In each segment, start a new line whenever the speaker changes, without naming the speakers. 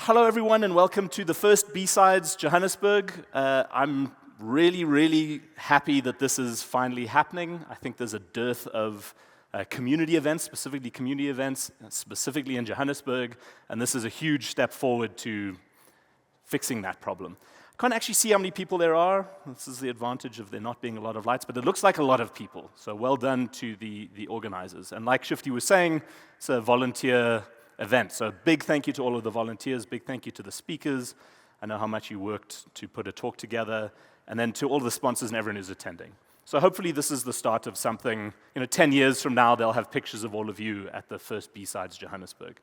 Hello everyone and welcome to the first BSides Johannesburg. I'm really happy that this is finally happening. I think there's a dearth of community events, specifically in Johannesburg, and this is a huge step forward to fixing that problem. I can't actually see how many people there are. This is the advantage of there not being a lot of lights, but it looks like a lot of people. So well done to the organizers. And like Shifty was saying, it's a volunteer event. So big thank you to all of the volunteers, big thank you to the speakers. I know how much you worked to put a talk together, and then to all the sponsors and everyone who's attending. So hopefully this is the start of something, 10 years from now, they'll have pictures of all of you at the first BSides Johannesburg.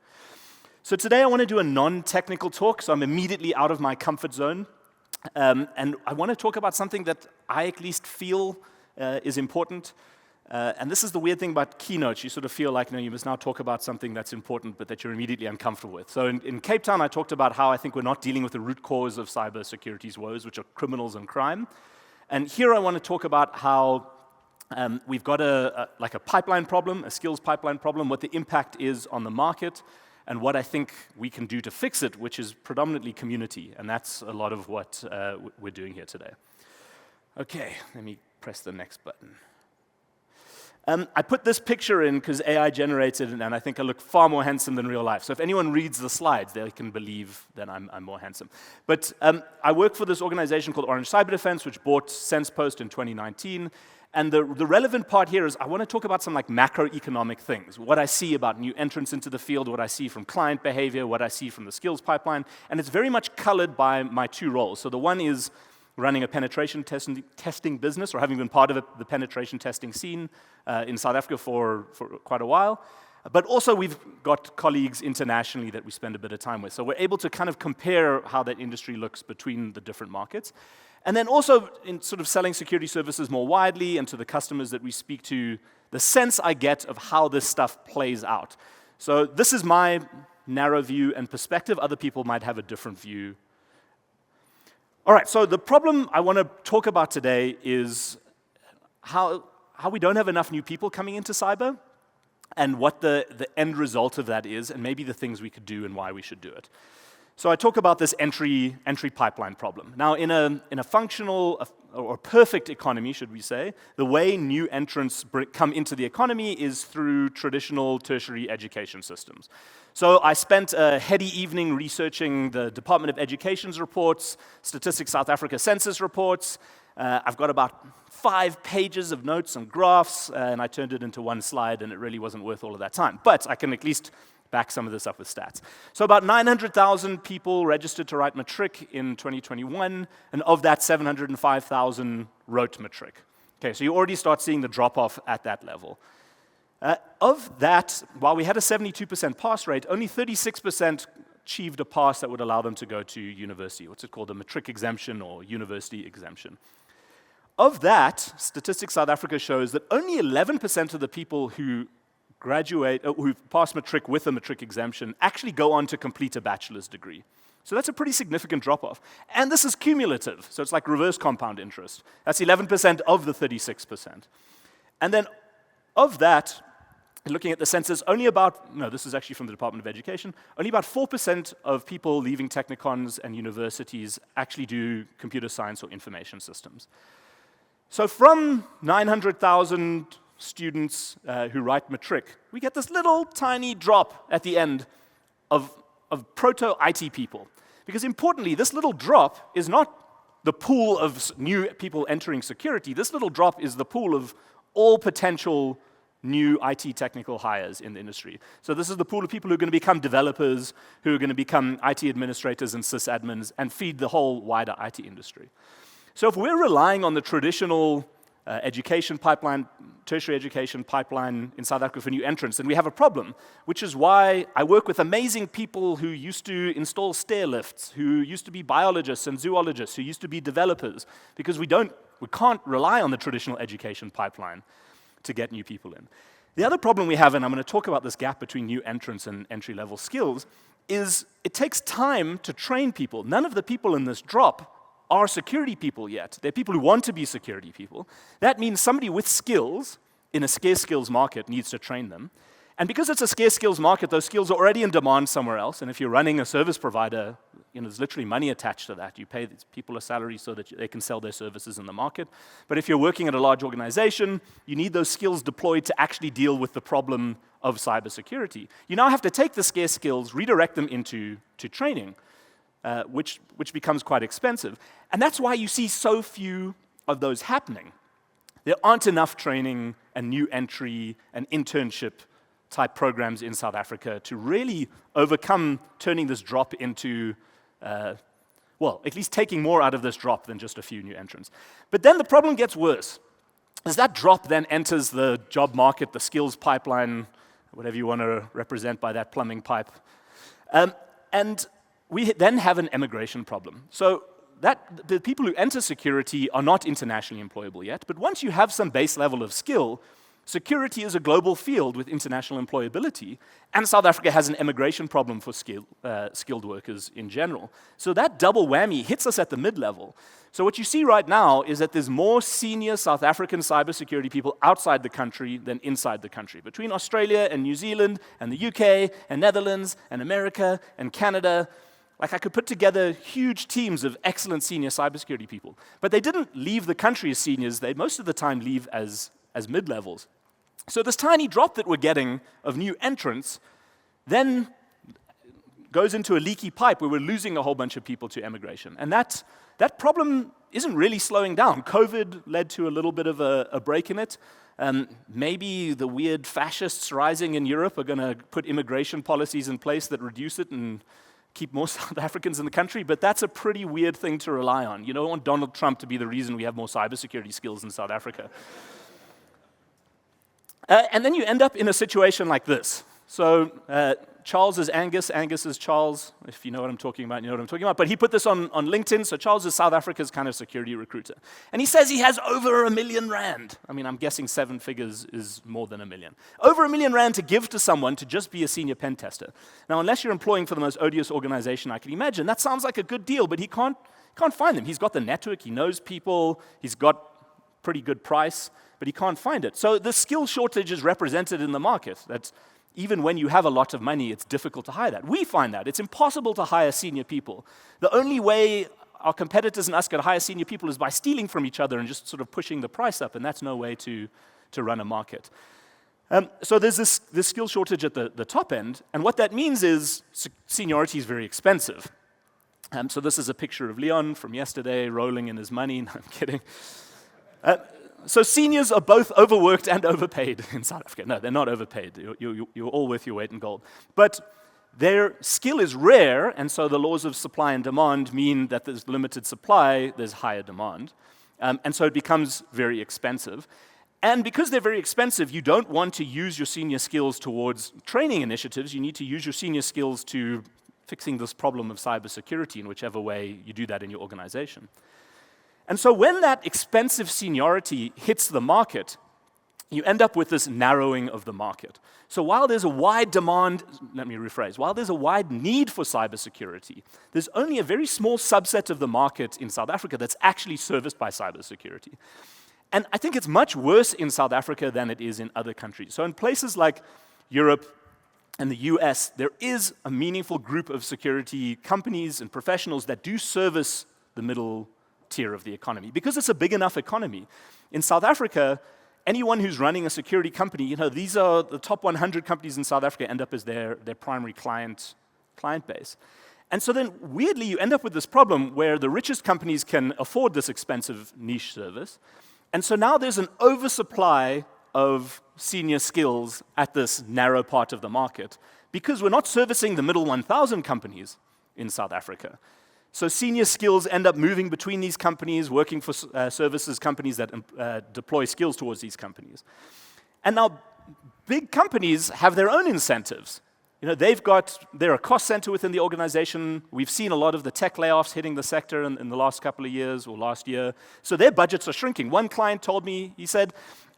So today I want to do a non-technical talk, so I'm immediately out of my comfort zone. And I want to talk about something that I at least feel is important. And this is the weird thing about Keynote. You sort of feel like you must now talk about something that's important, but that you're immediately uncomfortable with. So in Cape Town, I talked about how I think we're not dealing with the root cause of cybersecurity's woes, which are criminals and crime. And here I want to talk about how we've got a pipeline problem, a skills pipeline problem, what the impact is on the market, and what I think we can do to fix it, which is predominantly community. And that's a lot of what we're doing here today. Okay, let me press the next button. I put this picture in because AI generated it, and I think I look far more handsome than real life. So if anyone reads the slides, they can believe that I'm more handsome. But I work for this organization called Orange Cyber Defense, which bought SensePost in 2019. And the relevant part here is I want to talk about some macroeconomic things, what I see about new entrants into the field, what I see from client behavior, what I see from the skills pipeline. And it's very much colored by my two roles. So the one is running a penetration testing business, or having been part of the penetration testing scene in South Africa for quite a while. But also we've got colleagues internationally that we spend a bit of time with. So we're able to kind of compare how that industry looks between the different markets. And then also in sort of selling security services more widely and to the customers that we speak to, the sense I get of how this stuff plays out. So this is my narrow view and perspective. Other people might have a different view. All right, so the problem I want to talk about today is how we don't have enough new people coming into cyber, and what the end result of that is, and maybe the things we could do and why we should do it. So I talk about this entry pipeline problem. Now, in a functional or perfect economy, should we say, the way new entrants come into the economy is through traditional tertiary education systems. So I spent a heady evening researching the Department of Education's reports, Statistics South Africa census reports. I've got about 5 pages of notes and graphs, and I turned it into one slide, and it really wasn't worth all of that time. But I can at least back some of this up with stats. So about 900,000 people registered to write matric in 2021, and of that, 705,000 wrote matric. Okay, so you already start seeing the drop-off at that level. Of that, while we had a 72% pass rate, only 36% achieved a pass that would allow them to go to university. What's it called, a matric exemption or university exemption. Of that, Statistics South Africa shows that only 11% of the people who graduate, who pass matric with a matric exemption actually go on to complete a bachelor's degree. So that's a pretty significant drop-off. And this is cumulative, so it's like reverse compound interest. That's 11% of the 36%. And then of that, looking at the census, this is actually from the Department of Education, only about 4% of people leaving technikons and universities actually do computer science or information systems. So from 900,000 students who write matric, we get this little tiny drop at the end of proto-IT people. Because importantly, this little drop is not the pool of new people entering security. This little drop is the pool of all potential new IT technical hires in the industry. So this is the pool of people who are going to become developers, who are going to become IT administrators and sysadmins, and feed the whole wider IT industry. So if we're relying on the traditional education pipeline, tertiary education pipeline in South Africa for new entrants, then we have a problem, which is why I work with amazing people who used to install stair lifts, who used to be biologists and zoologists, who used to be developers, because we can't rely on the traditional education pipeline to get new people in. The other problem we have, and I'm going to talk about this gap between new entrants and entry-level skills, is it takes time to train people. None of the people in this drop are security people yet. They're people who want to be security people. That means somebody with skills in a scarce skills market needs to train them. And because it's a scarce skills market, those skills are already in demand somewhere else. And if you're running a service provider, there's literally money attached to that. You pay these people a salary so that they can sell their services in the market. But if you're working at a large organization, you need those skills deployed to actually deal with the problem of cybersecurity. You now have to take the scarce skills, redirect them into training, which becomes quite expensive. And that's why you see so few of those happening. There aren't enough training and new entry and internship type programs in South Africa to really overcome turning this drop into, at least taking more out of this drop than just a few new entrants. But then the problem gets worse. As that drop then enters the job market, the skills pipeline, whatever you want to represent by that plumbing pipe, and we then have an emigration problem. So that the people who enter security are not internationally employable yet, but once you have some base level of skill, security is a global field with international employability, and South Africa has an emigration problem for skilled workers in general. So that double whammy hits us at the mid-level. So what you see right now is that there's more senior South African cybersecurity people outside the country than inside the country. Between Australia and New Zealand and the UK and Netherlands and America and Canada, like I could put together huge teams of excellent senior cybersecurity people. But they didn't leave the country as seniors, they most of the time leave as mid-levels. So this tiny drop that we're getting of new entrants then goes into a leaky pipe where we're losing a whole bunch of people to emigration. And that problem isn't really slowing down. COVID led to a little bit of a break in it. Maybe the weird fascists rising in Europe are going to put immigration policies in place that reduce it and keep more South Africans in the country, but that's a pretty weird thing to rely on. You don't want Donald Trump to be the reason we have more cybersecurity skills in South Africa. And then you end up in a situation like this. So Charles is Angus, Angus is Charles. If you know what I'm talking about, you know what I'm talking about. But he put this on LinkedIn, so Charles is South Africa's kind of security recruiter. And he says he has over R1 million. I mean, I'm guessing 7 figures is more than R1 million. Over R1 million to give to someone to just be a senior pen tester. Now, unless you're employing for the most odious organization I can imagine, that sounds like a good deal, but he can't find them. He's got the network, he knows people, he's got pretty good price, but he can't find it. So the skill shortage is represented in the market. That even when you have a lot of money, it's difficult to hire that. We find that. It's impossible to hire senior people. The only way our competitors and us can hire senior people is by stealing from each other and just sort of pushing the price up, and that's no way to run a market. So there's this skill shortage at the top end, and what that means is seniority is very expensive. So this is a picture of Leon from yesterday rolling in his money. No, I'm kidding. So seniors are both overworked and overpaid in South Africa. No, they're not overpaid. You're all worth your weight in gold. But their skill is rare, and so the laws of supply and demand mean that there's limited supply, there's higher demand. And so it becomes very expensive. And because they're very expensive, you don't want to use your senior skills towards training initiatives. You need to use your senior skills to fixing this problem of cybersecurity in whichever way you do that in your organization. And so when that expensive seniority hits the market, you end up with this narrowing of the market. So while there's a wide demand, let me rephrase, while there's a wide need for cybersecurity, there's only a very small subset of the market in South Africa that's actually serviced by cybersecurity. And I think it's much worse in South Africa than it is in other countries. So in places like Europe and the US, there is a meaningful group of security companies and professionals that do service the middle tier of the economy, because it's a big enough economy. In South Africa, anyone who's running a security company, these are the top 100 companies in South Africa end up as their primary client base. And so then, weirdly, you end up with this problem where the richest companies can afford this expensive niche service, and so now there's an oversupply of senior skills at this narrow part of the market, because we're not servicing the middle 1,000 companies in South Africa. So senior skills end up moving between these companies, working for services companies that deploy skills towards these companies. And now big companies have their own incentives. They're a cost center within the organization. We've seen a lot of the tech layoffs hitting the sector in the last couple of years or last year. So their budgets are shrinking. One client told me, he said,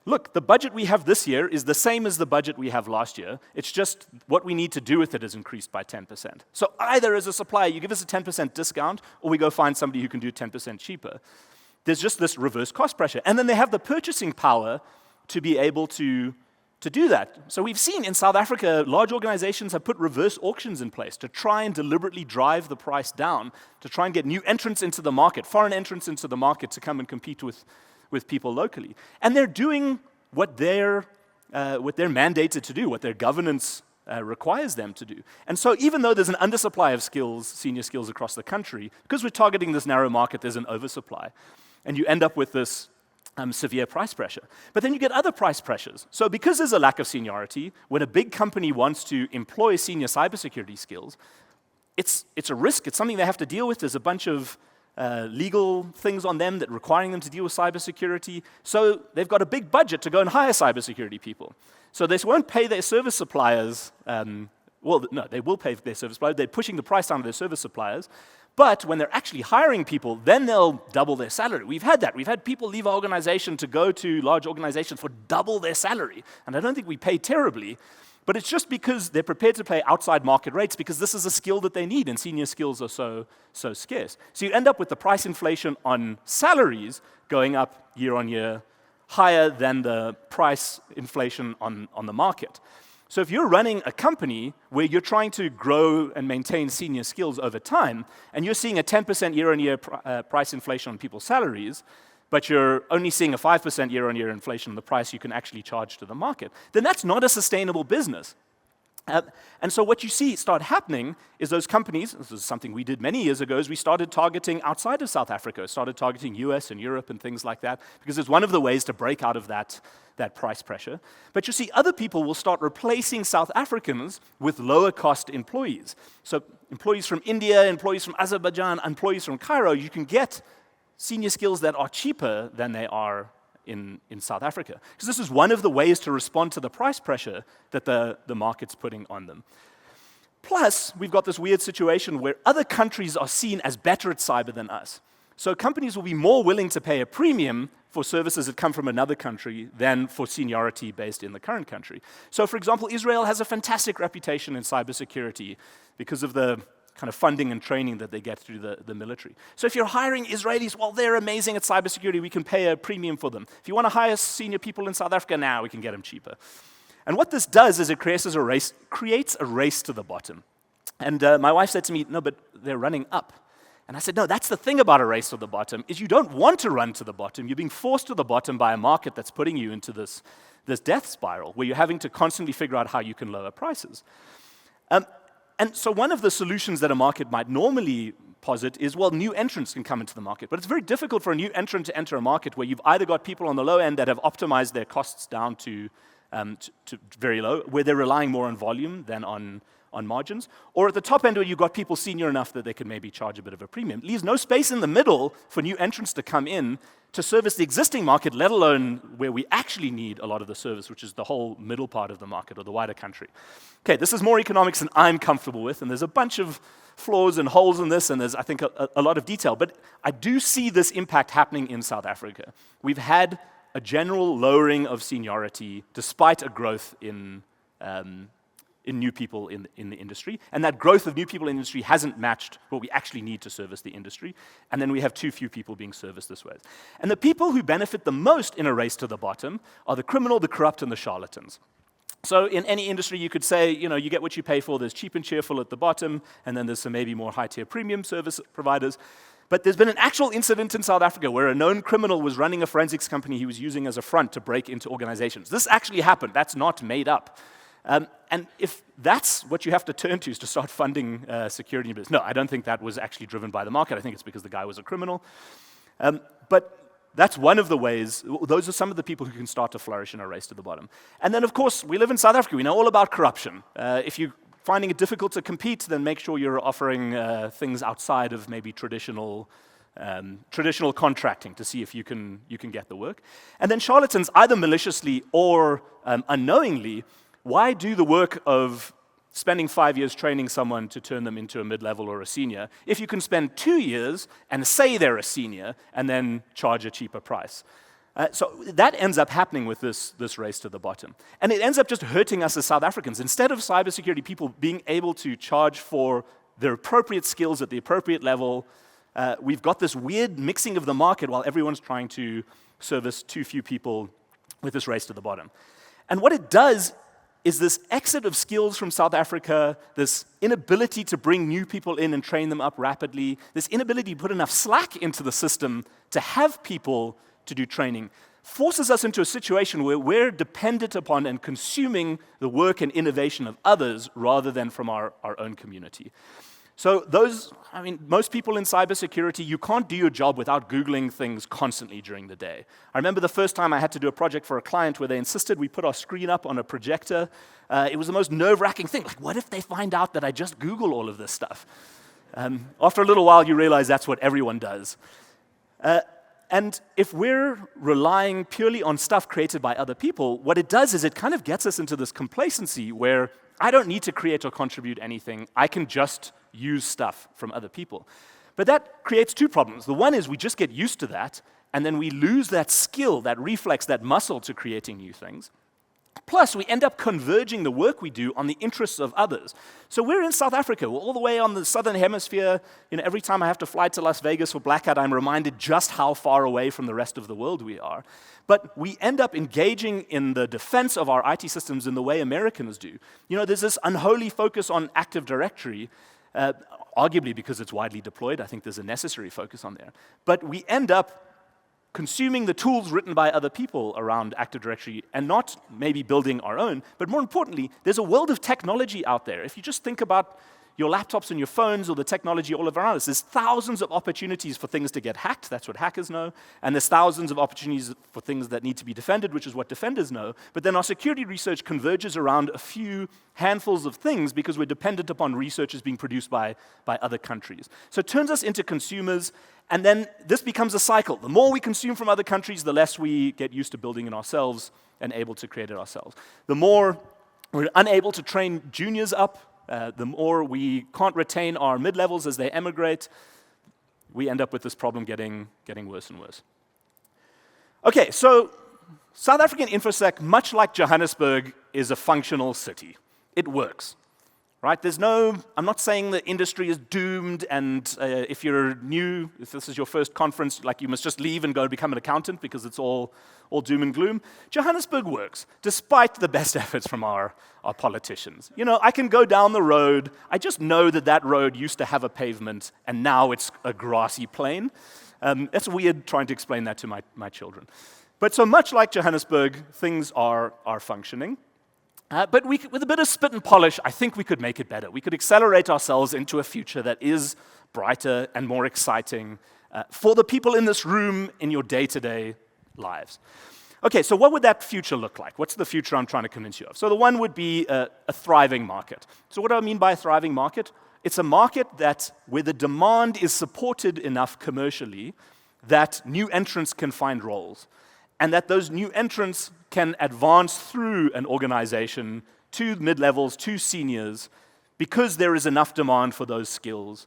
look, the budget we have this year is the same as the budget we have last year. It's just what we need to do with it has increased by 10%. So either as a supplier, you give us a 10% discount, or we go find somebody who can do 10% cheaper. There's just this reverse cost pressure. And then they have the purchasing power to be able to to do that. So we've seen in South Africa, large organizations have put reverse auctions in place to try and deliberately drive the price down, to try and get new entrants into the market, foreign entrants into the market to come and compete with people locally. And they're doing what they're mandated to do, what their governance requires them to do. And so even though there's an undersupply of skills, senior skills across the country, because we're targeting this narrow market, there's an oversupply. And you end up with this severe price pressure. But then you get other price pressures. So because there's a lack of seniority, when a big company wants to employ senior cybersecurity skills, it's a risk. It's something they have to deal with. There's a bunch of legal things on them that requiring them to deal with cybersecurity. So they've got a big budget to go and hire cybersecurity people. So they won't pay their service suppliers. Well, no, they will pay their service suppliers. They're pushing the price down to their service suppliers. But when they're actually hiring people, then they'll double their salary. We've had that. We've had people leave our organization to go to large organizations for double their salary. And I don't think we pay terribly, but it's just because they're prepared to pay outside market rates because this is a skill that they need, and senior skills are so scarce. So you end up with the price inflation on salaries going up year on year, higher than the price inflation on the market. So if you're running a company where you're trying to grow and maintain senior skills over time, and you're seeing a 10% year-on-year price inflation on people's salaries, but you're only seeing a 5% year-on-year inflation on the price you can actually charge to the market, then that's not a sustainable business. And so what you see start happening is those companies, this is something we did many years ago, is we started targeting outside of South Africa, started targeting US and Europe and things like that, because it's one of the ways to break out of that price pressure. But you see other people will start replacing South Africans with lower cost employees. So employees from India, employees from Azerbaijan, employees from Cairo, you can get senior skills that are cheaper than they are in South Africa. Because this is one of the ways to respond to the price pressure that the market's putting on them. Plus, we've got this weird situation where other countries are seen as better at cyber than us. So companies will be more willing to pay a premium for services that come from another country than for seniority based in the current country. So for example, Israel has a fantastic reputation in cybersecurity because of the kind of funding and training that they get through the military. So if you're hiring Israelis, well, they're amazing at cybersecurity, we can pay a premium for them. If you want to hire senior people in South Africa now, we can get them cheaper. And what this does is it creates a race to the bottom. And my wife said to me, no, but they're running up. And I said, no, that's the thing about a race to the bottom, is you don't want to run to the bottom. You're being forced to the bottom by a market that's putting you into this death spiral, where you're having to constantly figure out how you can lower prices. And so one of the solutions that a market might normally posit is, well, new entrants can come into the market. But it's very difficult for a new entrant to enter a market where you've either got people on the low end that have optimized their costs down to very low, where they're relying more on volume than on margins, or at the top end where you've got people senior enough that they can maybe charge a bit of a premium. It leaves no space in the middle for new entrants to come in to service the existing market, let alone where we actually need a lot of the service, which is the whole middle part of the market or the wider country. Okay, this is more economics than I'm comfortable with, and there's a bunch of flaws and holes in this, and there's, I think, a lot of detail. But I do see this impact happening in South Africa. We've had a general lowering of seniority despite a growth in new people in the industry, and that growth of new people in the industry hasn't matched what we actually need to service the industry, and then we have too few people being serviced this way. And the people who benefit the most in a race to the bottom are the criminal, the corrupt, and the charlatans. So in any industry, you could say, you get what you pay for. There's cheap and cheerful at the bottom, and then there's some maybe more high-tier premium service providers. But there's been an actual incident in South Africa where a known criminal was running a forensics company he was using as a front to break into organizations. This actually happened. That's not made up. And if that's what you have to turn to is to start funding security business, no, I don't think that was actually driven by the market. I think it's because the guy was a criminal. But that's one of the ways. Those are some of the people who can start to flourish in a race to the bottom. And then, of course, we live in South Africa. We know all about corruption. If you're finding it difficult to compete, then make sure you're offering things outside of maybe traditional contracting to see if you can get the work. And then charlatans, either maliciously or unknowingly, why do the work of spending 5 years training someone to turn them into a mid-level or a senior if you can spend 2 years and say they're a senior and then charge a cheaper price? So that ends up happening with this race to the bottom. And it ends up just hurting us as South Africans. Instead of cybersecurity people being able to charge for their appropriate skills at the appropriate level, we've got this weird mixing of the market while everyone's trying to service too few people with this race to the bottom. And what it does is this exit of skills from South Africa, this inability to bring new people in and train them up rapidly, this inability to put enough slack into the system to have people to do training, forces us into a situation where we're dependent upon and consuming the work and innovation of others rather than from our own community. So most people in cybersecurity, you can't do your job without Googling things constantly during the day. I remember the first time I had to do a project for a client where they insisted we put our screen up on a projector. It was the most nerve-wracking thing. Like, what if they find out that I just Google all of this stuff? After a little while, you realize that's what everyone does. And if we're relying purely on stuff created by other people, what it does is it kind of gets us into this complacency where I don't need to create or contribute anything. I can just use stuff from other people. But that creates two problems. The one is we just get used to that, and then we lose that skill, that reflex, that muscle to creating new things. Plus, we end up converging the work we do on the interests of others. So we're in South Africa. We're all the way on the southern hemisphere. Every time I have to fly to Las Vegas for Black Hat, I'm reminded just how far away from the rest of the world we are. But we end up engaging in the defense of our IT systems in the way Americans do. There's this unholy focus on Active Directory, arguably because it's widely deployed. I think there's a necessary focus on there. But we end up consuming the tools written by other people around Active Directory and not maybe building our own. But more importantly, there's a world of technology out there. If you just think about your laptops and your phones or the technology all around us, there's thousands of opportunities for things to get hacked. That's what hackers know. And there's thousands of opportunities for things that need to be defended, which is what defenders know. But then our security research converges around a few handfuls of things because we're dependent upon researchers being produced by other countries. So it turns us into consumers, and then this becomes a cycle. The more we consume from other countries, the less we get used to building it ourselves and able to create it ourselves. The more we're unable to train juniors up, the more we can't retain our mid-levels as they emigrate, we end up with this problem getting worse and worse. Okay, so South African InfoSec, much like Johannesburg, is a functional city. It works, right? I'm not saying the industry is doomed, and if you're new, if this is your first conference, you must just leave and go become an accountant because it's all doom and gloom. Johannesburg works, despite the best efforts from our politicians. I can go down the road. I just know that road used to have a pavement, and now it's a grassy plain. It's weird trying to explain that to my children. But so much like Johannesburg, things are functioning. But with a bit of spit and polish, I think we could make it better. We could accelerate ourselves into a future that is brighter and more exciting for the people in this room in your day-to-day lives. Okay, so what would that future look like? What's the future I'm trying to convince you of? So the one would be a thriving market. So what do I mean by a thriving market? It's a market where the demand is supported enough commercially that new entrants can find roles, and that those new entrants can advance through an organization to mid-levels, to seniors, because there is enough demand for those skills,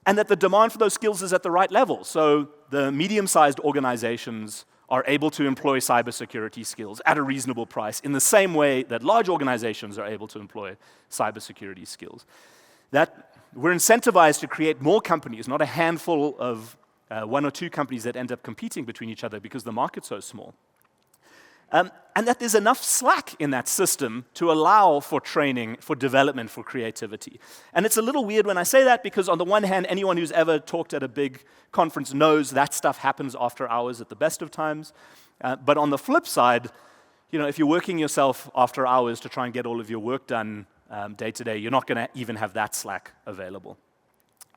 and that the demand for those skills is at the right level. So the medium-sized organizations are able to employ cybersecurity skills at a reasonable price in the same way that large organizations are able to employ cybersecurity skills. That we're incentivized to create more companies, not a handful of one or two companies that end up competing between each other because the market's so small. And that there's enough slack in that system to allow for training, for development, for creativity. And it's a little weird when I say that because on the one hand, anyone who's ever talked at a big conference knows that stuff happens after hours at the best of times. But on the flip side, if you're working yourself after hours to try and get all of your work done day to day, you're not going to even have that slack available.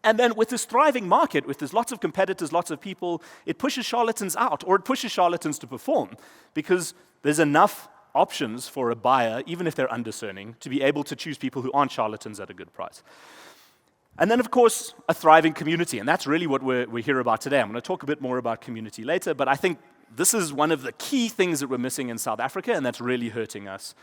And then with this thriving market, with there's lots of competitors, lots of people, it pushes charlatans out, or it pushes charlatans to perform, because there's enough options for a buyer, even if they're undiscerning, to be able to choose people who aren't charlatans at a good price. And then, of course, a thriving community, and that's really what we're here about today. I'm going to talk a bit more about community later, but I think this is one of the key things that we're missing in South Africa, and that's really hurting us.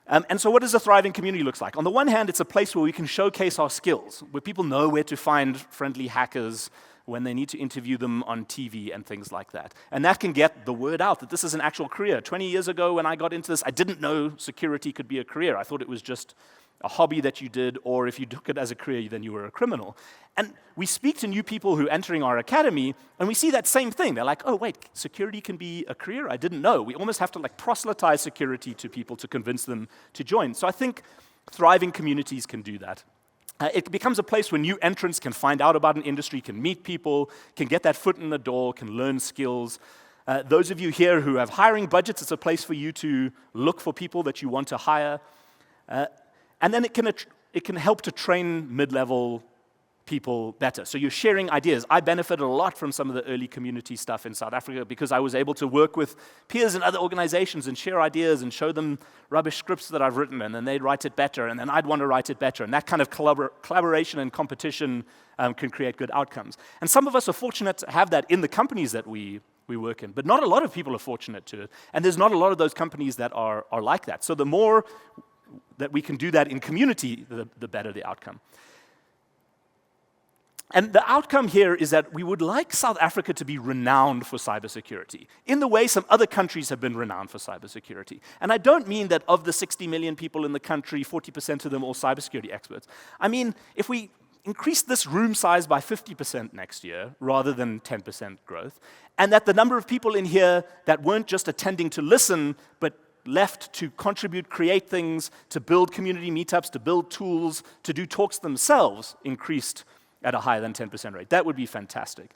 And so what does a thriving community look like? On the one hand, it's a place where we can showcase our skills, where people know where to find friendly hackers when they need to interview them on TV and things like that. And that can get the word out that this is an actual career. 20 years ago when I got into this, I didn't know security could be a career. I thought it was just a hobby that you did, or if you took it as a career, then you were a criminal. And we speak to new people who are entering our academy, and we see that same thing. They're like, oh, wait, security can be a career? I didn't know. We almost have to like proselytize security to people to convince them to join. So I think thriving communities can do that. It becomes a place where new entrants can find out about an industry, can meet people, can get that foot in the door, can learn skills. Those of you here who have hiring budgets, it's a place for you to look for people that you want to hire. And then it can help to train mid-level people better. So you're sharing ideas. I benefited a lot from some of the early community stuff in South Africa because I was able to work with peers in other organizations and share ideas and show them rubbish scripts that I've written, and then they'd write it better, and then I'd want to write it better. And that kind of collaboration and competition can create good outcomes. And some of us are fortunate to have that in the companies that we work in, but not a lot of people are fortunate to it. And there's not a lot of those companies that are like that. So the more that we can do that in community, the better the outcome. And the outcome here is that we would like South Africa to be renowned for cybersecurity, in the way some other countries have been renowned for cybersecurity. And I don't mean that of the 60 million people in the country, 40% of them are all cybersecurity experts. I mean, if we increase this room size by 50% next year, rather than 10% growth, and that the number of people in here that weren't just attending to listen, but left to contribute, create things, to build community meetups, to build tools, to do talks themselves, increased at a higher than 10% rate. That would be fantastic.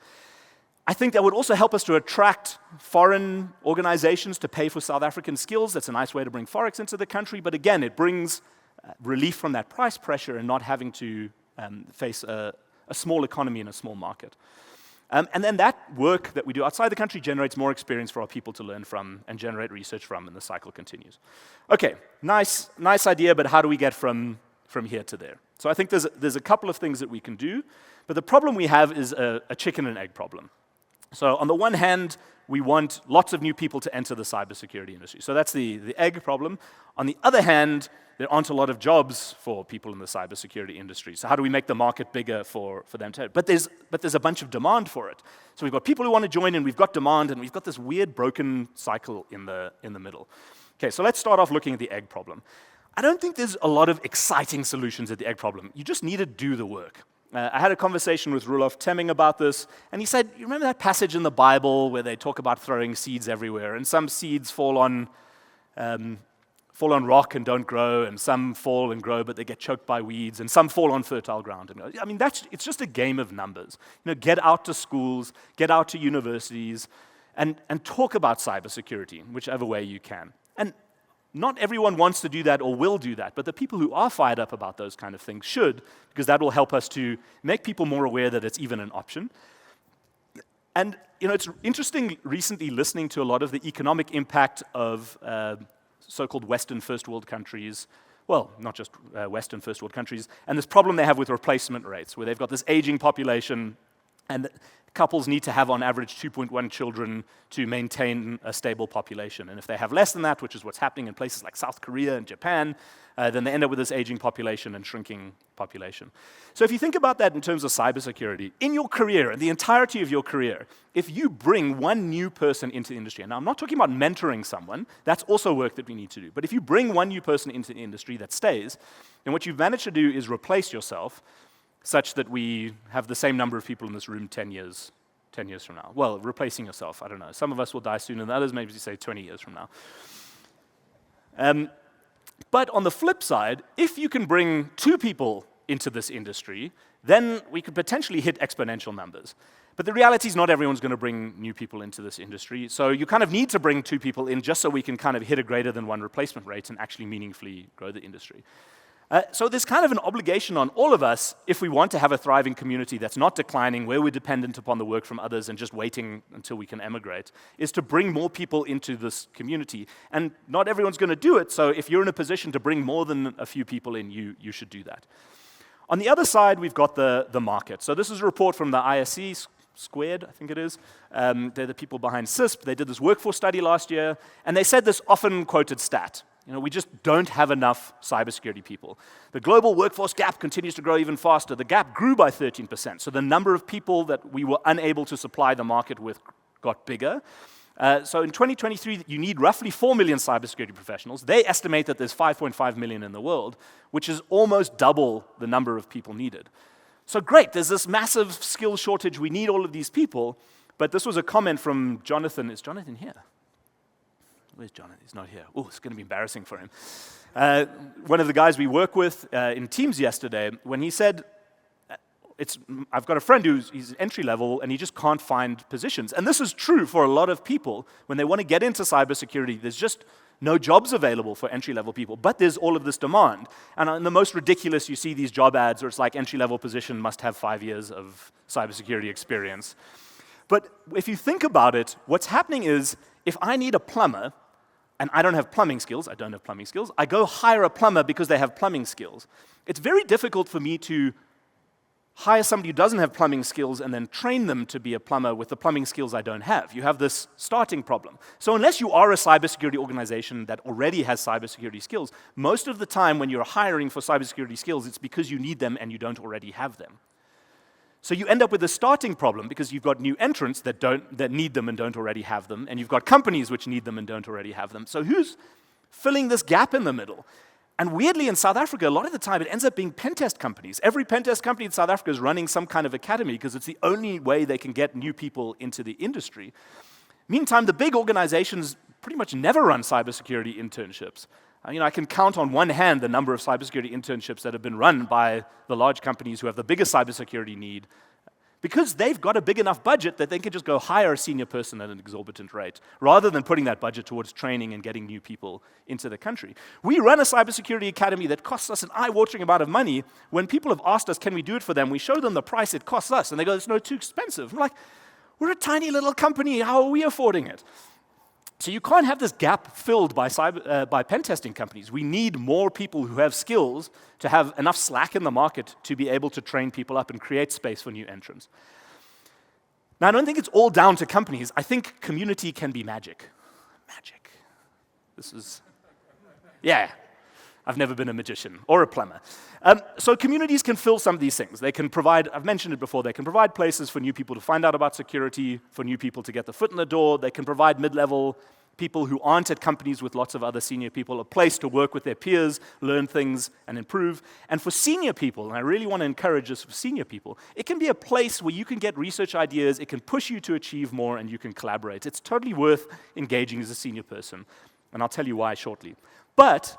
I think that would also help us to attract foreign organizations to pay for South African skills. That's a nice way to bring Forex into the country, but again, it brings relief from that price pressure and not having to face a small economy in a small market. And then that work that we do outside the country generates more experience for our people to learn from and generate research from, and the cycle continues. Okay, nice idea, but how do we get from here to there? So I think there's a couple of things that we can do, but the problem we have is a chicken and egg problem. So on the one hand, we want lots of new people to enter the cybersecurity industry. So that's the egg problem. On the other hand, there aren't a lot of jobs for people in the cybersecurity industry. So how do we make the market bigger for them to? But there's a bunch of demand for it. So we've got people who want to join, and we've got demand, and we've got this weird broken cycle in the middle. Okay, so let's start off looking at the egg problem. I don't think there's a lot of exciting solutions at the egg problem. You just need to do the work. I had a conversation with Roelof Temming about this, and he said, you remember that passage in the Bible where they talk about throwing seeds everywhere, and some seeds fall on rock and don't grow, and some fall and grow, but they get choked by weeds, and some fall on fertile ground. I mean, it's just a game of numbers. Get out to schools, get out to universities, and talk about cybersecurity in whichever way you can. And not everyone wants to do that or will do that, but the people who are fired up about those kind of things should, because that will help us to make people more aware that it's even an option. And it's interesting recently listening to a lot of the economic impact of so-called Western first world countries, well, not just Western first world countries, and this problem they have with replacement rates, where they've got this aging population, and couples need to have on average 2.1 children to maintain a stable population. And if they have less than that, which is what's happening in places like South Korea and Japan, then they end up with this aging population and shrinking population. So if you think about that in terms of cybersecurity, in your career, in the entirety of your career, if you bring one new person into the industry, and now I'm not talking about mentoring someone, that's also work that we need to do, but if you bring one new person into the industry that stays, then what you've managed to do is replace yourself such that we have the same number of people in this room 10 years from now. Well, replacing yourself, I don't know. Some of us will die sooner than others, maybe say 20 years from now. But on the flip side, if you can bring 2 people into this industry, then we could potentially hit exponential numbers. But the reality is not everyone's going to bring new people into this industry, so you kind of need to bring 2 people in just so we can kind of hit a greater than 1 replacement rate and actually meaningfully grow the industry. So there's kind of an obligation on all of us, if we want to have a thriving community that's not declining, where we're dependent upon the work from others and just waiting until we can emigrate, is to bring more people into this community. And not everyone's going to do it, so if you're in a position to bring more than a few people in, you should do that. On the other side, we've got the market. So this is a report from the ISC, Squared, I think it is. They're the people behind CISP. They did this workforce study last year, and they said this often quoted stat. We just don't have enough cybersecurity people. The global workforce gap continues to grow even faster. The gap grew by 13%, so the number of people that we were unable to supply the market with got bigger. So in 2023, you need roughly 4 million cybersecurity professionals. They estimate that there's 5.5 million in the world, which is almost double the number of people needed. So great, there's this massive skill shortage. We need all of these people. But this was a comment from Jonathan. Is Jonathan here? Where's Jonathan? He's not here. Oh, it's going to be embarrassing for him. One of the guys we work with in Teams yesterday, when he said, I've got a friend he's entry level and he just can't find positions. And this is true for a lot of people. When they want to get into cybersecurity, there's just no jobs available for entry-level people, but there's all of this demand. And in the most ridiculous, you see these job ads where it's like entry-level position must have 5 years of cybersecurity experience. But if you think about it, what's happening is if I need a plumber and I don't have plumbing skills, I go hire a plumber because they have plumbing skills. It's very difficult for me to hire somebody who doesn't have plumbing skills and then train them to be a plumber with the plumbing skills I don't have. You have this starting problem. So unless you are a cybersecurity organization that already has cybersecurity skills, most of the time when you're hiring for cybersecurity skills, it's because you need them and you don't already have them. So you end up with a starting problem because you've got new entrants that need them and don't already have them, and you've got companies which need them and don't already have them. So who's filling this gap in the middle? And weirdly, in South Africa, a lot of the time, it ends up being pen test companies. Every pen test company in South Africa is running some kind of academy because it's the only way they can get new people into the industry. Meantime, the big organizations pretty much never run cybersecurity internships. I can count on one hand the number of cybersecurity internships that have been run by the large companies who have the biggest cybersecurity need, because they've got a big enough budget that they can just go hire a senior person at an exorbitant rate, rather than putting that budget towards training and getting new people into the country. We run a cybersecurity academy that costs us an eye-watering amount of money. When people have asked us, can we do it for them, we show them the price it costs us, and they go, it's no too expensive. I'm like, we're a tiny little company, how are we affording it? So you can't have this gap filled by pen testing companies. We need more people who have skills to have enough slack in the market to be able to train people up and create space for new entrants. Now, I don't think it's all down to companies. I think community can be magic. Magic. I've never been a magician or a plumber. So communities can fill some of these things. They can provide, I've mentioned it before, they can provide places for new people to find out about security, for new people to get the foot in the door. They can provide mid-level people who aren't at companies with lots of other senior people a place to work with their peers, learn things, and improve. And for senior people, and I really want to encourage this for senior people, it can be a place where you can get research ideas, it can push you to achieve more, and you can collaborate. It's totally worth engaging as a senior person, and I'll tell you why shortly. But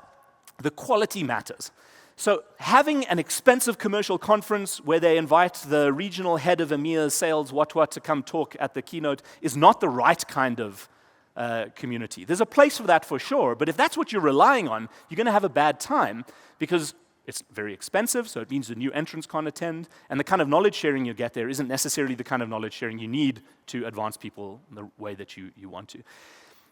the quality matters. So having an expensive commercial conference where they invite the regional head of EMEA sales, what to come talk at the keynote is not the right kind of community. There's a place for that for sure, but if that's what you're relying on, you're going to have a bad time because it's very expensive, so it means the new entrants can't attend, and the kind of knowledge sharing you get there isn't necessarily the kind of knowledge sharing you need to advance people in the way that you want to.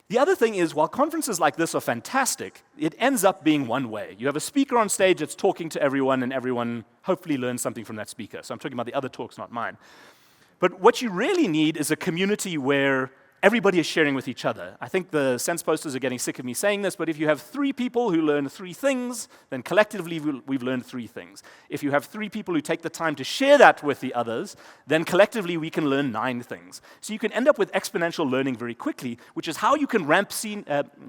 The other thing is, while conferences like this are fantastic, it ends up being one way. You have a speaker on stage that's talking to everyone, and everyone hopefully learns something from that speaker. So I'm talking about the other talks, not mine. But what you really need is a community where everybody is sharing with each other. I think the Sense posters are getting sick of me saying this, but if you have 3 people who learn 3 things, then collectively we've learned 3 things. If you have 3 people who take the time to share that with the others, then collectively we can learn 9 things. So you can end up with exponential learning very quickly, which is how you can ramp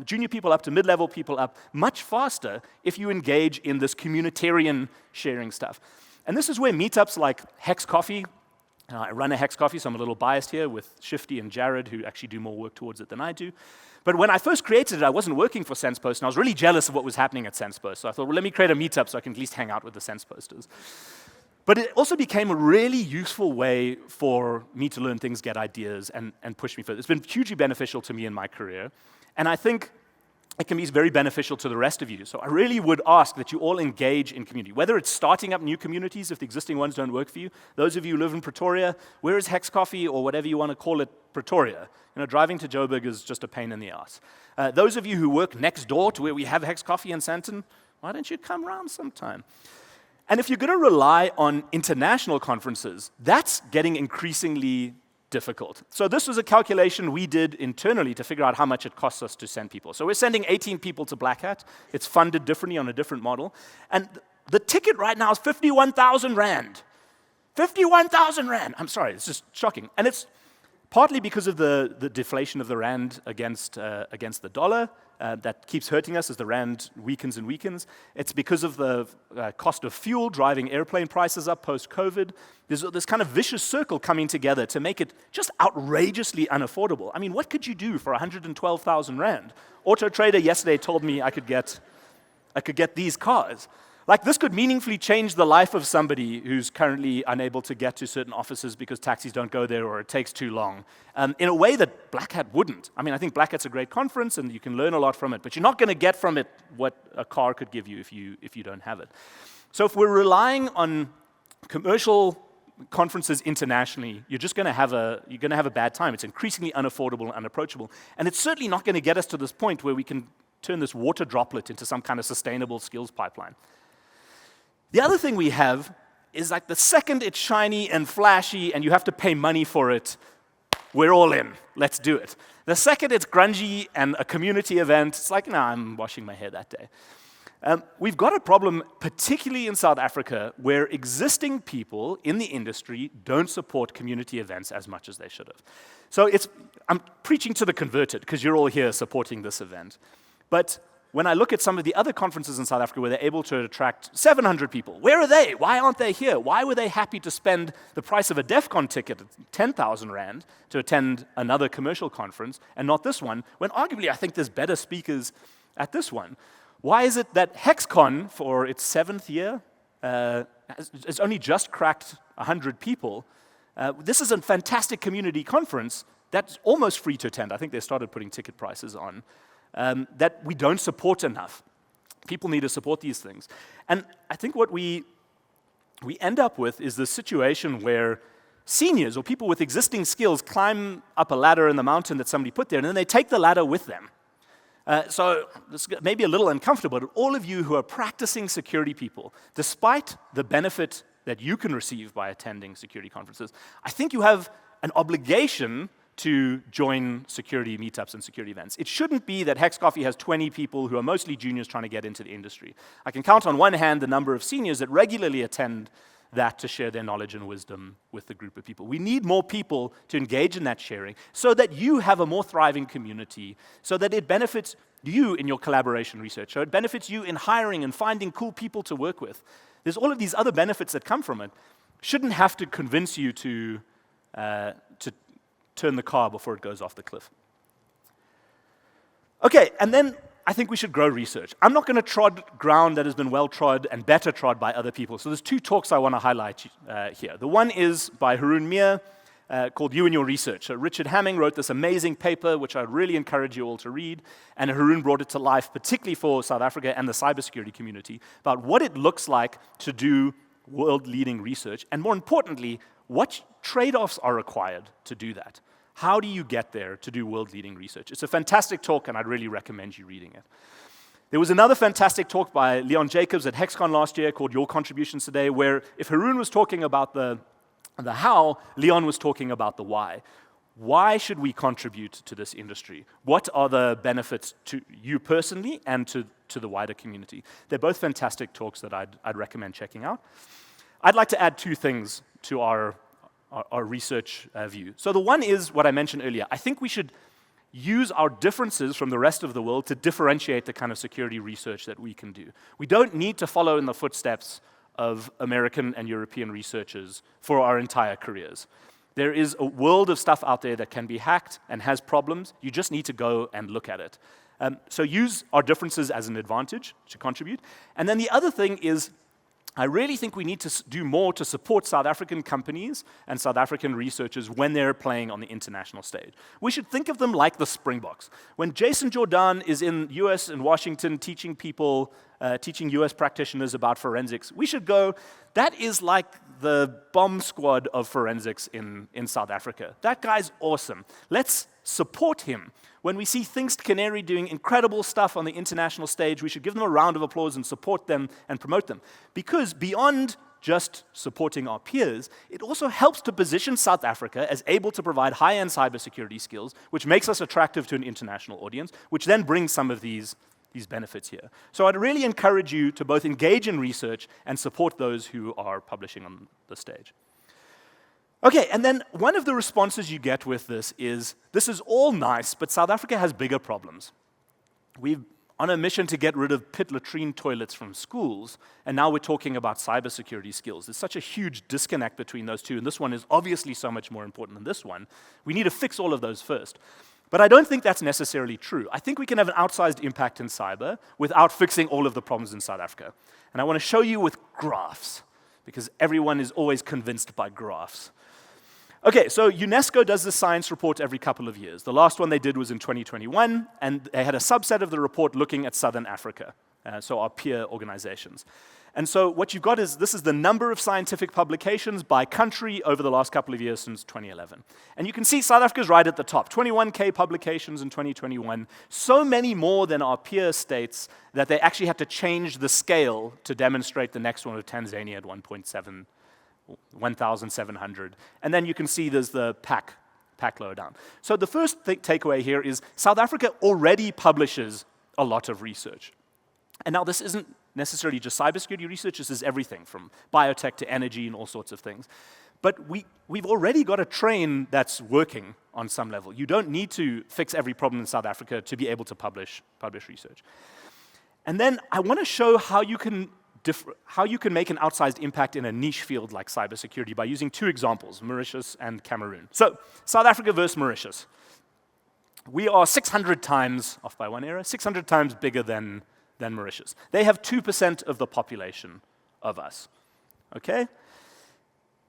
junior people up to mid-level people up much faster if you engage in this communitarian sharing stuff. And this is where meetups like Hex Coffee, I run a Hex Coffee, so I'm a little biased here with Shifty and Jared, who actually do more work towards it than I do. But when I first created it, I wasn't working for SensePost, and I was really jealous of what was happening at SensePost. So I thought, well, let me create a meetup so I can at least hang out with the SensePosters. But it also became a really useful way for me to learn things, get ideas, and push me further. It's been hugely beneficial to me in my career, and I think it can be very beneficial to the rest of you. So I really would ask that you all engage in community, whether it's starting up new communities if the existing ones don't work for you. Those of you who live in Pretoria, where is Hex Coffee, or whatever you want to call it, Pretoria? Driving to Joburg is just a pain in the ass. Those of you who work next door to where we have Hex Coffee in Sandton, why don't you come round sometime? And if you're going to rely on international conferences, that's getting increasingly difficult. So this was a calculation we did internally to figure out how much it costs us to send people. So we're sending 18 people to Black Hat. It's funded differently on a different model. And the ticket right now is 51,000 Rand. 51,000 Rand. I'm sorry, it's just shocking. And it's partly because of the deflation of the rand against the dollar that keeps hurting us as the rand weakens and weakens. It's because of the cost of fuel driving airplane prices up post-COVID. There's this kind of vicious circle coming together to make it just outrageously unaffordable. I mean, what could you do for 112,000 rand? Auto Trader yesterday told me I could get these cars. Like, this could meaningfully change the life of somebody who's currently unable to get to certain offices because taxis don't go there or it takes too long, in a way that Black Hat wouldn't. I mean, I think Black Hat's a great conference and you can learn a lot from it, but you're not going to get from it what a car could give you if you don't have it. So if we're relying on commercial conferences internationally, you're going to have a bad time. It's increasingly unaffordable and unapproachable, and it's certainly not going to get us to this point where we can turn this water droplet into some kind of sustainable skills pipeline. The other thing we have is, like, the second it's shiny and flashy and you have to pay money for it, we're all in. Let's do it. The second it's grungy and a community event, it's like, nah, I'm washing my hair that day. We've got a problem, particularly in South Africa, where existing people in the industry don't support community events as much as they should have. So I'm preaching to the converted, because you're all here supporting this event. But when I look at some of the other conferences in South Africa where they're able to attract 700 people, where are they? Why aren't they here? Why were they happy to spend the price of a DEF CON ticket, 10,000 rand, to attend another commercial conference and not this one, when arguably I think there's better speakers at this one? Why is it that HexCon, for its 7th year, has only just cracked 100 people? This is a fantastic community conference that's almost free to attend. I think they started putting ticket prices on. That we don't support enough. People need to support these things. And I think what we end up with is the situation where seniors or people with existing skills climb up a ladder in the mountain that somebody put there, and then they take the ladder with them. So this may be a little uncomfortable, but all of you who are practicing security people, despite the benefit that you can receive by attending security conferences, I think you have an obligation to join security meetups and security events. It shouldn't be that Hex Coffee has 20 people who are mostly juniors trying to get into the industry. I can count on one hand the number of seniors that regularly attend that to share their knowledge and wisdom with the group of people. We need more people to engage in that sharing so that you have a more thriving community, so that it benefits you in your collaboration research, so it benefits you in hiring and finding cool people to work with. There's all of these other benefits that come from it. Shouldn't have to convince you to turn the car before it goes off the cliff. Okay, and then I think we should grow research. I'm not going to trod ground that has been well trod and better trod by other people. So there's 2 talks I want to highlight here. The one is by Haroon Meer, called You and Your Research. So Richard Hamming wrote this amazing paper, which I really encourage you all to read, and Haroon brought it to life, particularly for South Africa and the cybersecurity community, about what it looks like to do world-leading research, and more importantly, what trade-offs are required to do that. How do you get there to do world-leading research? It's a fantastic talk, and I'd really recommend you reading it. There was another fantastic talk by Leon Jacobs at HexCon last year called Your Contributions Today, where if Haroon was talking about the how, Leon was talking about the why. Why should we contribute to this industry? What are the benefits to you personally and to the wider community? They're both fantastic talks that I'd recommend checking out. I'd like to add 2 things to our research view. So the one is what I mentioned earlier. I think we should use our differences from the rest of the world to differentiate the kind of security research that we can do. We don't need to follow in the footsteps of American and European researchers for our entire careers. There is a world of stuff out there that can be hacked and has problems. You just need to go and look at it. So use our differences as an advantage to contribute. And then the other thing is, I really think we need to do more to support South African companies and South African researchers when they're playing on the international stage. We should think of them like the Springboks. When Jason Jordan is in US and Washington teaching people, teaching US practitioners about forensics, we should go, that is like the bomb squad of forensics in South Africa. That guy's awesome. Let's support him. When we see Things Canary doing incredible stuff on the international stage, we should give them a round of applause and support them and promote them. Because beyond just supporting our peers, it also helps to position South Africa as able to provide high-end cybersecurity skills, which makes us attractive to an international audience, which then brings some of these benefits here. So I'd really encourage you to both engage in research and support those who are publishing on the stage. Okay, and then one of the responses you get with this is all nice, but South Africa has bigger problems. We're on a mission to get rid of pit latrine toilets from schools, and now we're talking about cybersecurity skills. There's such a huge disconnect between those two, and this one is obviously so much more important than this one. We need to fix all of those first. But I don't think that's necessarily true. I think we can have an outsized impact in cyber without fixing all of the problems in South Africa. And I want to show you with graphs, because everyone is always convinced by graphs. Okay, so UNESCO does the science report every couple of years. The last one they did was in 2021, and they had a subset of the report looking at Southern Africa, so our peer organizations. And so what you've got is, this is the number of scientific publications by country over the last couple of years since 2011. And you can see South Africa's right at the top, 21K publications in 2021, so many more than our peer states that they actually had to change the scale to demonstrate the next one with Tanzania at 1,700. And then you can see there's the pack lower down. So the first takeaway here is South Africa already publishes a lot of research. And now this isn't necessarily just cybersecurity research, this is everything from biotech to energy and all sorts of things. But we've already got a train that's working on some level. You don't need to fix every problem in South Africa to be able to publish research. And then I want to show how you can make an outsized impact in a niche field like cybersecurity by using two examples, Mauritius and Cameroon. So, South Africa versus Mauritius. We are 600 times, off by one era, 600 times bigger than Mauritius. They have 2% of the population of us, okay?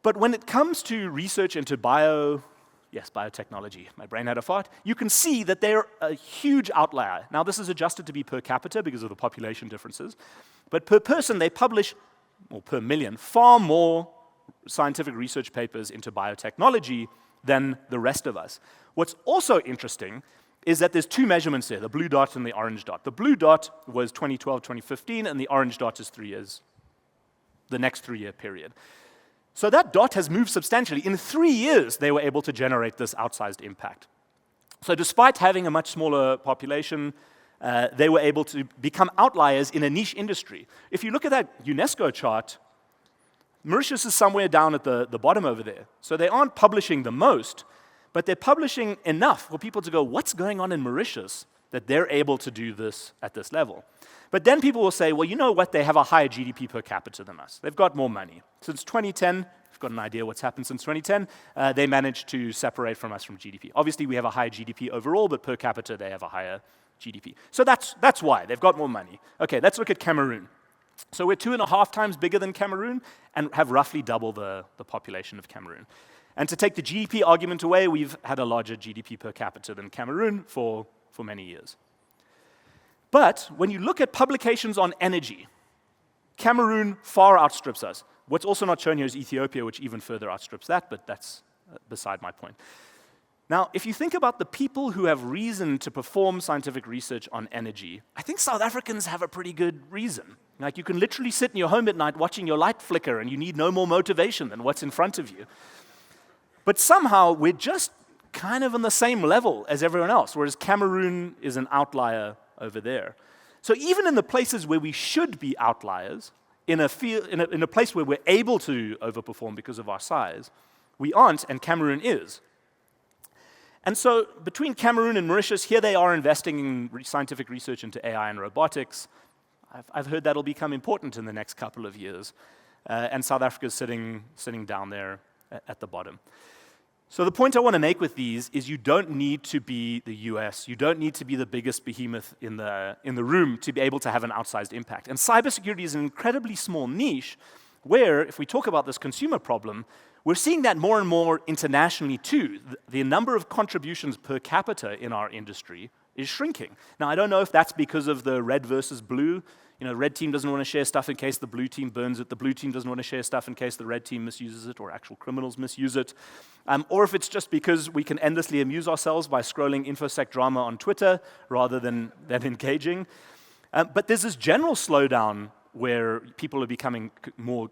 But when it comes to research into biotechnology, my brain had a fart, you can see that they're a huge outlier. Now, this is adjusted to be per capita because of the population differences, but per person, they publish, or per million, far more scientific research papers into biotechnology than the rest of us. What's also interesting is that there's two measurements there, the blue dot and the orange dot. The blue dot was 2012, 2015, and the orange dot is 3 years, the next 3-year period. So that dot has moved substantially. In 3 years, they were able to generate this outsized impact. So despite having a much smaller population, they were able to become outliers in a niche industry. If you look at that UNESCO chart, Mauritius is somewhere down at the bottom over there. So they aren't publishing the most, but they're publishing enough for people to go, what's going on in Mauritius that they're able to do this at this level? But then people will say, well, you know what? They have a higher GDP per capita than us. They've got more money. Since 2010, I've got an idea what's happened since 2010, they managed to separate from us from GDP. Obviously, we have a higher GDP overall, but per capita, they have a higher GDP. So that's why. They've got more money. Okay, let's look at Cameroon. So we're 2.5 times bigger than Cameroon and have roughly double the population of Cameroon. And to take the GDP argument away, we've had a larger GDP per capita than Cameroon for many years. But when you look at publications on energy, Cameroon far outstrips us. What's also not shown here is Ethiopia, which even further outstrips that, but that's beside my point. Now, if you think about the people who have reason to perform scientific research on energy, I think South Africans have a pretty good reason. Like, you can literally sit in your home at night watching your light flicker, and you need no more motivation than what's in front of you. But somehow, we're just kind of on the same level as everyone else, whereas Cameroon is an outlier over there. So even in the places where we should be outliers, in a place where we're able to overperform because of our size, we aren't, and Cameroon is. And so between Cameroon and Mauritius, here they are investing in scientific research into AI and robotics. I've heard that'll become important in the next couple of years. And South Africa's sitting down there at the bottom. So the point I want to make with these is you don't need to be the US, you don't need to be the biggest behemoth in the room to be able to have an outsized impact. And cybersecurity is an incredibly small niche where, if we talk about this consumer problem, we're seeing that more and more internationally too. The number of contributions per capita in our industry is shrinking. Now, I don't know if that's because of the red versus blue. You know, red team doesn't want to share stuff in case the blue team burns it. The blue team doesn't want to share stuff in case the red team misuses it or actual criminals misuse it. Or if it's just because we can endlessly amuse ourselves by scrolling infosec drama on Twitter rather than engaging. But there's this general slowdown where people are becoming more,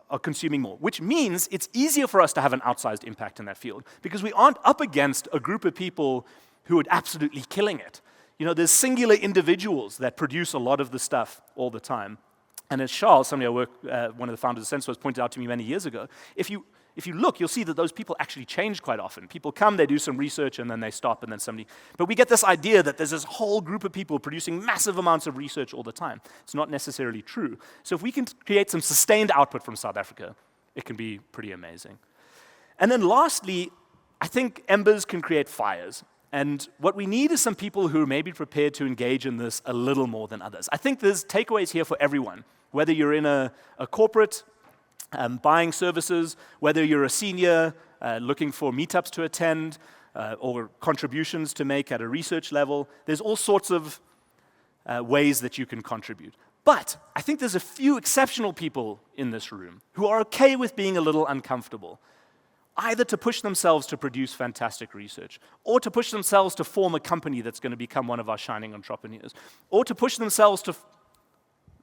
are consuming more, which means it's easier for us to have an outsized impact in that field because we aren't up against a group of people who are absolutely killing it. You know, there's singular individuals that produce a lot of the stuff all the time. And as Charles, somebody I work, one of the founders of Sensource, pointed out to me many years ago, if you if you look, you'll see that those people actually change quite often. People come, they do some research, and then they stop, and then somebody... But we get this idea that there's this whole group of people producing massive amounts of research all the time. It's not necessarily true. So if we can create some sustained output from South Africa, it can be pretty amazing. And then lastly, I think embers can create fires. And what we need is some people who are maybe prepared to engage in this a little more than others. I think there's takeaways here for everyone, whether you're in a corporate buying services, whether you're a senior looking for meetups to attend or contributions to make at a research level. There's all sorts of ways that you can contribute. But I think there's a few exceptional people in this room who are okay with being a little uncomfortable, either to push themselves to produce fantastic research, or to push themselves to form a company that's going to become one of our shining entrepreneurs, or to push themselves to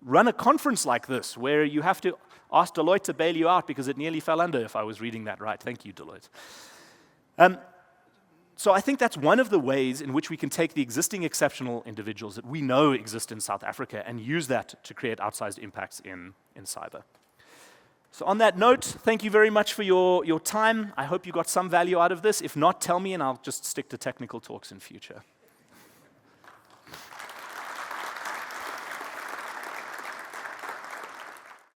run a conference like this, where you have to ask Deloitte to bail you out because it nearly fell under, if I was reading that right. Thank you, Deloitte. So I think that's one of the ways in which we can take the existing exceptional individuals that we know exist in South Africa and use that to create outsized impacts in cyber. So on that note, thank you very much for your time. I hope you got some value out of this. If not, tell me and I'll just stick to technical talks in future.